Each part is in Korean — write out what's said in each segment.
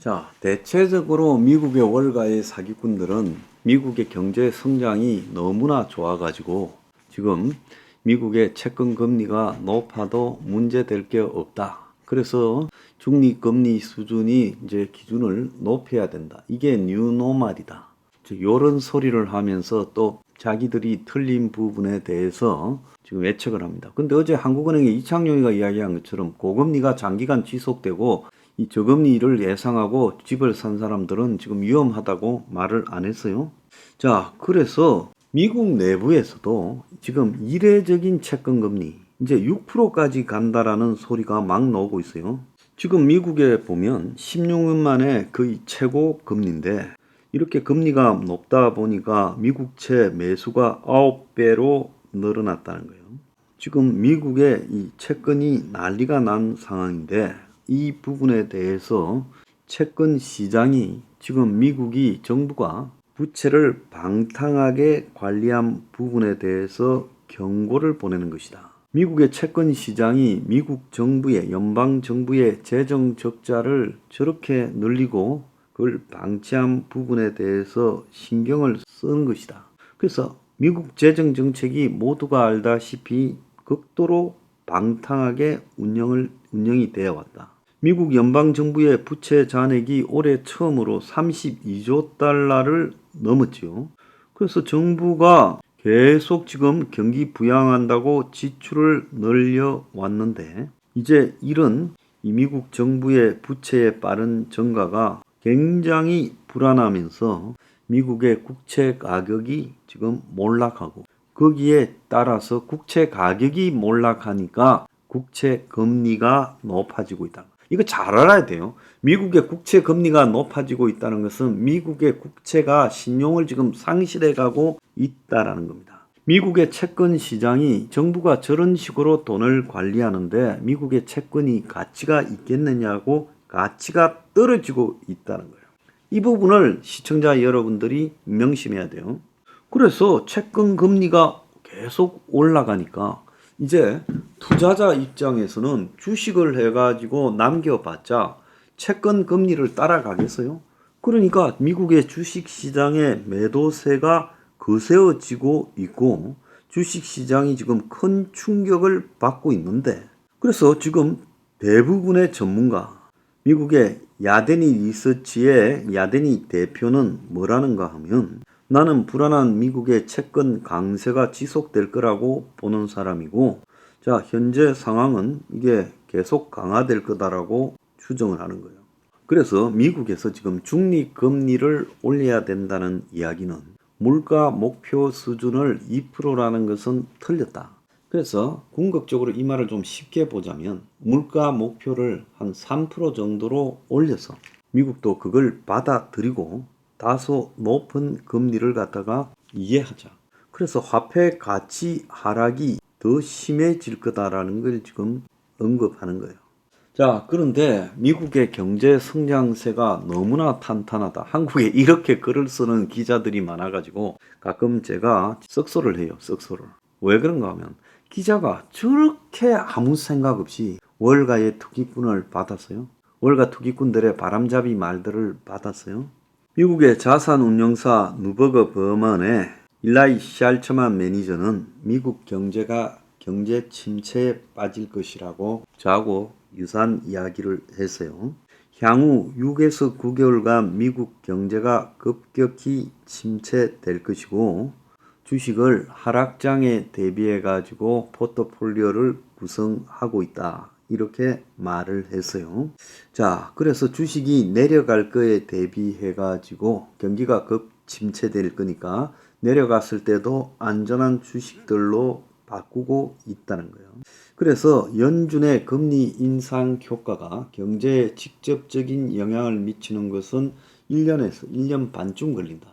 자, 대체적으로 미국의 월가의 사기꾼들은 미국의 경제 성장이 너무나 좋아가지고 지금 미국의 채권 금리가 높아도 문제될 게 없다. 그래서 중립금리 수준이 이제 기준을 높여야 된다. 이게 뉴노멀이다. 이런 소리를 하면서 또 자기들이 틀린 부분에 대해서 지금 외척을 합니다. 근데 어제 한국은행의 이창용이가 이야기한 것처럼 고금리가 장기간 지속되고 이 저금리를 예상하고 집을 산 사람들은 지금 위험하다고 말을 안 했어요. 자, 그래서 미국 내부에서도 지금 이례적인 채권 금리 이제 6%까지 간다라는 소리가 막 나오고 있어요. 지금 미국에 보면 16년 만에 거의 최고 금리인데 이렇게 금리가 높다 보니까 미국채 매수가 9배로 늘어났다는 거예요. 지금 미국의 이 채권이 난리가 난 상황인데 이 부분에 대해서 채권 시장이 지금 미국이 정부가 부채를 방탕하게 관리한 부분에 대해서 경고를 보내는 것이다. 미국의 채권 시장이 미국 정부의 연방 정부의 재정 적자를 저렇게 늘리고 그걸 방치한 부분에 대해서 신경을 쓰는 것이다. 그래서 미국 재정 정책이 모두가 알다시피 극도로 방탕하게 운영이 되어 왔다. 미국 연방정부의 부채 잔액이 올해 처음으로 32조 달러를 넘었지요. 그래서 정부가 계속 지금 경기 부양한다고 지출을 늘려왔는데 이제 이런 이 미국 정부의 부채의 빠른 증가가 굉장히 불안하면서 미국의 국채 가격이 지금 몰락하고 거기에 따라서 국채 가격이 몰락하니까 국채 금리가 높아지고 있다. 이거 잘 알아야 돼요. 미국의 국채 금리가 높아지고 있다는 것은 미국의 국채가 신용을 지금 상실해 가고 있다라는 겁니다. 미국의 채권 시장이 정부가 저런 식으로 돈을 관리하는데 미국의 채권이 가치가 있겠느냐고 가치가 떨어지고 있다는 거예요. 이 부분을 시청자 여러분들이 명심해야 돼요. 그래서 채권 금리가 계속 올라가니까 이제 투자자 입장에서는 주식을 해가지고 남겨봤자 채권 금리를 따라가겠어요? 그러니까 미국의 주식 시장의 매도세가 거세어지고 있고 주식 시장이 지금 큰 충격을 받고 있는데 그래서 지금 대부분의 전문가 미국의 야데니 리서치의 야데니 대표는 뭐라는가 하면 나는 불안한 미국의 채권 강세가 지속될 거라고 보는 사람이고 자 현재 상황은 이게 계속 강화될 거다라고 추정을 하는 거예요. 그래서 미국에서 지금 중립금리를 올려야 된다는 이야기는 물가 목표 수준을 2%라는 것은 틀렸다. 그래서 궁극적으로 이 말을 좀 쉽게 보자면 물가 목표를 한 3% 정도로 올려서 미국도 그걸 받아들이고 다소 높은 금리를 갖다가 이해하자. 그래서 화폐 가치 하락이 더 심해질 거다라는 걸 지금 언급하는 거예요. 자, 그런데 미국의 경제 성장세가 너무나 탄탄하다. 한국에 이렇게 글을 쓰는 기자들이 많아가지고 가끔 제가 썩소를 해요. 썩소를. 왜 그런가 하면 기자가 저렇게 아무 생각 없이 월가의 투기꾼을 받았어요. 월가 투기꾼들의 바람잡이 말들을 받았어요. 미국의 자산운용사 누버거 버먼의 일라이 샬처만 매니저는 미국 경제가 경제 침체에 빠질 것이라고 저하고 유사한 이야기를 했어요. 향후 6에서 9개월간 미국 경제가 급격히 침체될 것이고 주식을 하락장에 대비해 가지고 포트폴리오를 구성하고 있다. 이렇게 말을 했어요. 자, 그래서 주식이 내려갈 거에 대비해 가지고 경기가 급 침체될 거니까 내려갔을 때도 안전한 주식들로 바꾸고 있다는 거예요. 그래서 연준의 금리 인상 효과가 경제에 직접적인 영향을 미치는 것은 1년에서 1년 반쯤 걸린다.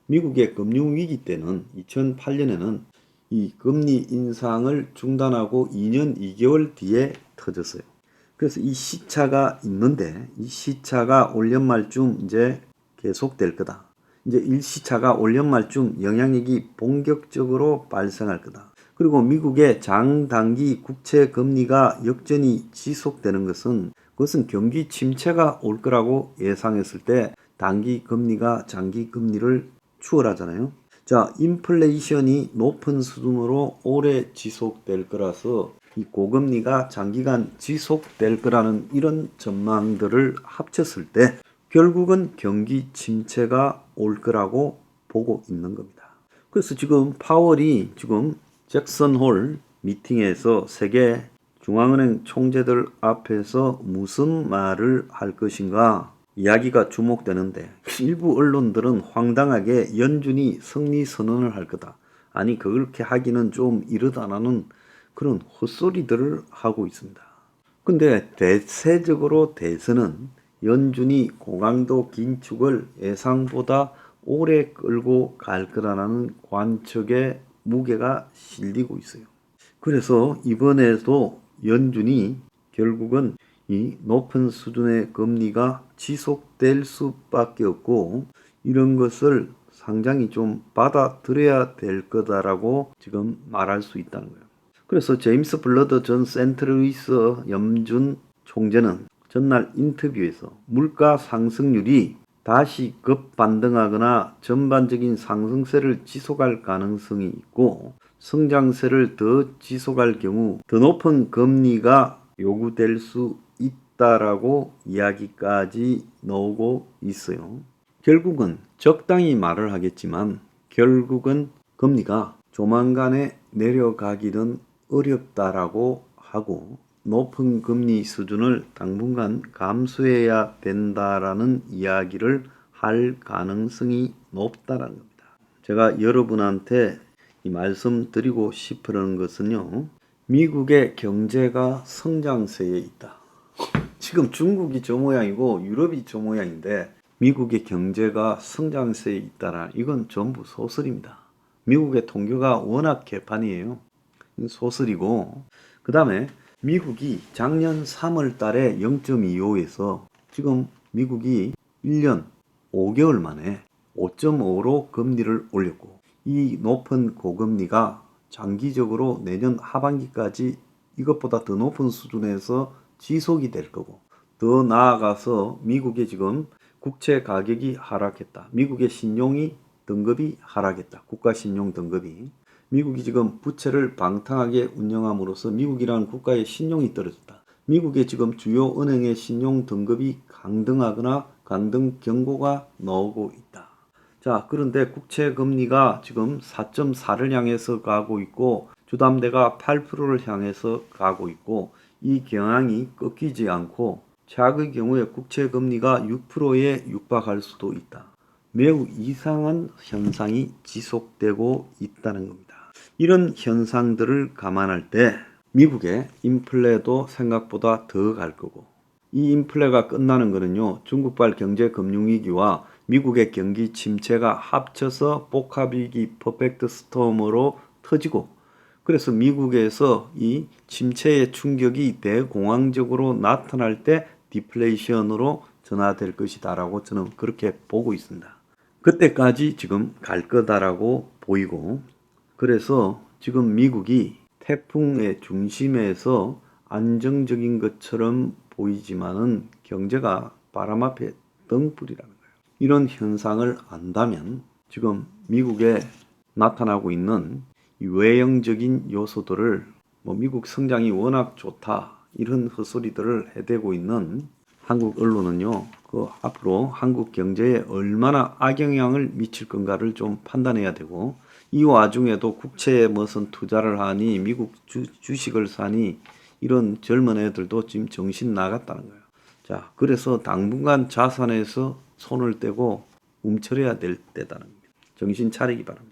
미국의 금융위기 때는 2008년에는 이 금리 인상을 중단하고 2년 2개월 뒤에 터졌어요. 그래서 이 시차가 있는데 이 시차가 올 연말쯤 이제 계속될 거다. 이제 일시차가 올 연말쯤 영향력이 본격적으로 발생할 거다. 그리고 미국의 장단기 국채 금리가 역전이 지속되는 것은 그것은 경기 침체가 올 거라고 예상했을 때 단기 금리가 장기 금리를 추월하잖아요. 자, 인플레이션이 높은 수준으로 오래 지속될 거라서 이 고금리가 장기간 지속될 거라는 이런 전망들을 합쳤을 때 결국은 경기 침체가 올 거라고 보고 있는 겁니다. 그래서 지금 파월이 지금 잭슨홀 미팅에서 세계 중앙은행 총재들 앞에서 무슨 말을 할 것인가 이야기가 주목되는데 일부 언론들은 황당하게 연준이 승리 선언을 할 거다. 아니 그렇게 하기는 좀 이르다라는 그런 헛소리들을 하고 있습니다. 근데 대세적으로 대선은 연준이 고강도 긴축을 예상보다 오래 끌고 갈 거라는 관측에 무게가 실리고 있어요. 그래서 이번에도 연준이 결국은 이 높은 수준의 금리가 지속될 수밖에 없고 이런 것을 상당히 좀 받아들여야 될 거다라고 지금 말할 수 있다는 거예요. 그래서 제임스 블러드 전 센트루이스 연준 총재는 전날 인터뷰에서 물가 상승률이 다시 급반등하거나 전반적인 상승세를 지속할 가능성이 있고 성장세를 더 지속할 경우 더 높은 금리가 요구될 수 있다라고 이야기까지 나오고 있어요. 결국은 적당히 말을 하겠지만 결국은 금리가 조만간에 내려가기는 어렵다라고 하고 높은 금리 수준을 당분간 감수해야 된다라는 이야기를 할 가능성이 높다라는 겁니다. 제가 여러분한테 이 말씀드리고 싶은 것은요. 미국의 경제가 성장세에 있다. 지금 중국이 저 모양이고 유럽이 저 모양인데 미국의 경제가 성장세에 있다라 이건 전부 소설입니다. 미국의 통계가 워낙 개판이에요. 소설이고 그 다음에 미국이 작년 3월 달에 0.25에서 지금 미국이 1년 5개월 만에 5.5로 금리를 올렸고 이 높은 고금리가 장기적으로 내년 하반기까지 이것보다 더 높은 수준에서 지속이 될 거고 더 나아가서 미국의 지금 국채 가격이 하락했다. 미국의 신용이 등급이 하락했다. 국가 신용 등급이. 미국이 지금 부채를 방탕하게 운영함으로써 미국이라는 국가의 신용이 떨어졌다. 미국의 지금 주요 은행의 신용 등급이 강등하거나 강등 경고가 나오고 있다. 자, 그런데 국채 금리가 지금 4.4를 향해서 가고 있고 주담대가 8%를 향해서 가고 있고 이 경향이 꺾이지 않고 최악의 경우에 국채 금리가 6%에 육박할 수도 있다. 매우 이상한 현상이 지속되고 있다는 겁니다. 이런 현상들을 감안할 때 미국의 인플레도 생각보다 더 갈 거고 이 인플레가 끝나는 거는요. 중국발 경제 금융위기와 미국의 경기 침체가 합쳐서 복합위기 퍼펙트 스톰으로 터지고 그래서 미국에서 이 침체의 충격이 대공황적으로 나타날 때 디플레이션으로 전환될 것이다 라고 저는 그렇게 보고 있습니다. 그때까지 지금 갈 거다라고 보이고 그래서 지금 미국이 태풍의 중심에서 안정적인 것처럼 보이지만은 경제가 바람 앞에 등불이라는 거예요. 이런 현상을 안다면 지금 미국에 나타나고 있는 이 외형적인 요소들을 미국 성장이 워낙 좋다 이런 헛소리들을 해대고 있는 한국 언론은요. 그 앞으로 한국 경제에 얼마나 악영향을 미칠 건가를 좀 판단해야 되고 이 와중에도 국채에 무슨 투자를 하니 미국 주식을 사니 이런 젊은 애들도 지금 정신 나갔다는 거예요. 자, 그래서 당분간 자산에서 손을 떼고 움츠려야 될 때다는 겁니다. 정신 차리기 바랍니다.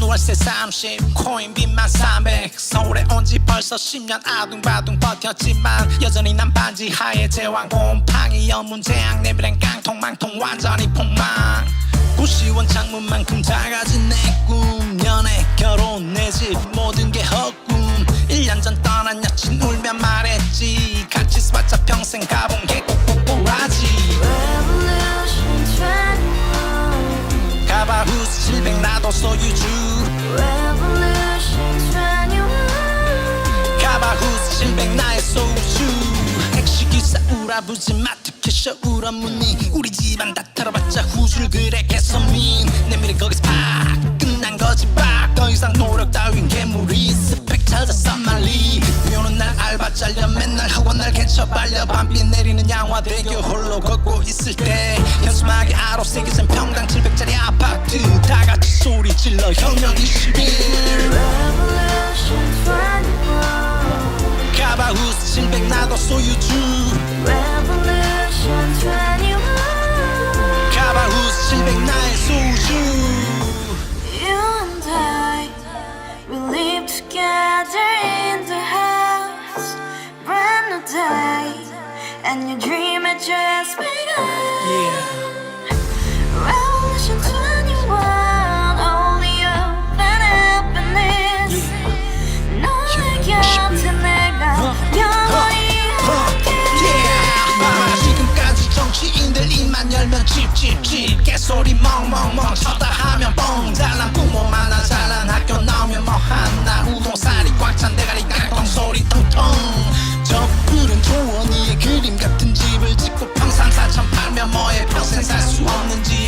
월세 30 코인빚만 300 서울에 온지 벌써 10년 아둥바둥 버텼지만 여전히 난 반지 하에 제왕 곰팡이 연문제약 내 브랜 깡통망통 완전히 폭망 구시원 창문만큼 작아진 내 꿈 연애 결혼 내 집 모든 게 헛꿈 1년 전 떠난 여친 울며 말했지 같이 살자 평생 가본 게 700 나도 소유주 Revolution 21 가바후스 700 나의 소주 택시기사 우라부지 마트 캐셔 우라무니 우리 집안 다 털어봤자 후줄 그래 개선민 내 미래 거기서 팍 끝난 거지 팍더 이상 노력 따윈 괴물이 스펙 찾았어 말리 비오는 날 알바 잘려 맨날 학원 날 개쳐 발려 밤비 내리는 양화대교 홀로 걷고 있을 때 현수막에 아로 새겨진 평당 700짜리 아파트 다 같이 소리 질러 혁명 21 Revolution 21 가바후스 700 나도 소유주 Revolution 21 가바후스 700 나의 소주 You and I, we live together in the house. Brand new day, and your dream had just begun. Revolution 21, only open happiness. 너의 곁에 내가 영원히 지금까지 정치인들 입만 열면 찝찝찝 개소리 멍멍멍 쳤다 하면 뻥 잘난 부모 많아 잘난 학교 나오면 뭐 하나 우동살이 꽉 찬 대가리 깡통 소리 텅텅 저 푸른 조원이의 그림 같은 집을 짓고 평상 4천 팔면 뭐해 평생 살 수 없는 집